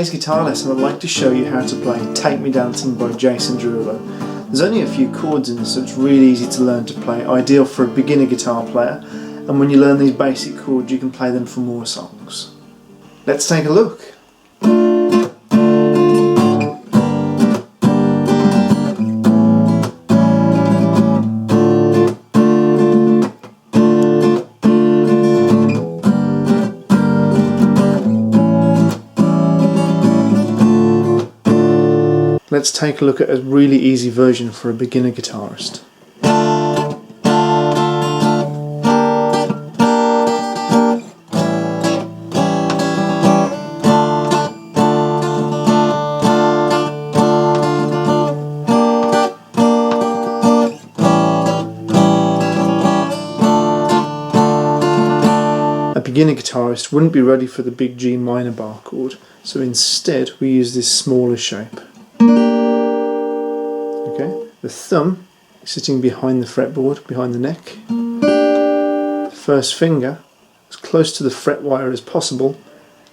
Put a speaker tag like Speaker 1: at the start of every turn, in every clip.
Speaker 1: today's guitar lesson I'd like to show you how to play Take Me Dancing by Jason Derulo. There's only a few chords in this, so it's really easy to learn to play, ideal for a beginner guitar player, and when you learn these basic chords you can play them for more songs. Let's take a look. Let's take a look at a really easy version for a beginner guitarist. A beginner guitarist wouldn't be ready for the big G minor bar chord, so instead we use this smaller shape. Okay, the thumb is sitting behind the fretboard, behind the neck. The first finger as close to the fret wire as possible,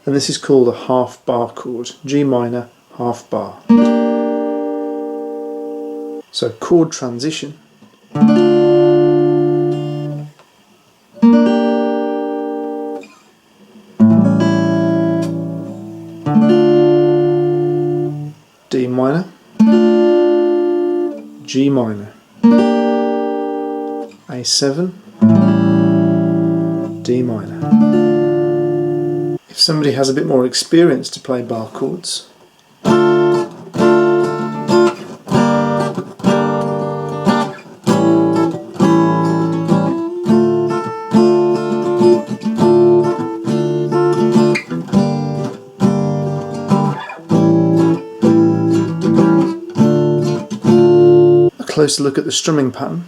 Speaker 1: and this is called a half bar chord, G minor half bar. So chord transition. D minor, G minor, A7, D minor. If somebody has a bit more experience to play bar chords, closer look at the strumming pattern.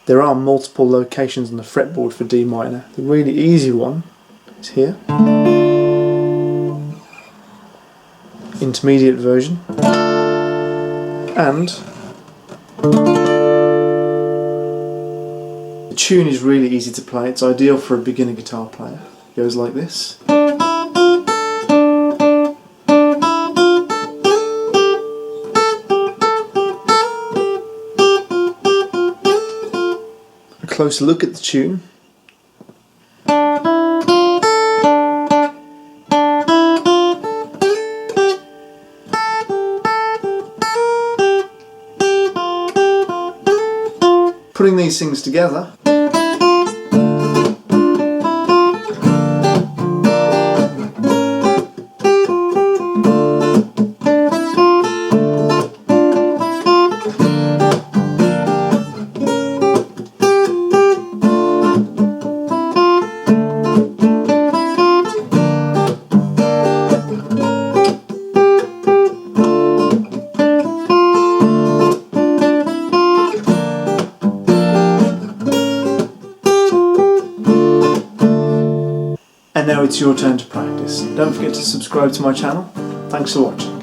Speaker 1: There are multiple locations on the fretboard for D minor. The really easy one is here. Intermediate version, and the tune is really easy to play. It's ideal for a beginner guitar player. It goes like this. A closer look at the tune. Putting these things together, and now it's your turn to practice. Don't forget to subscribe to my channel. Thanks for watching.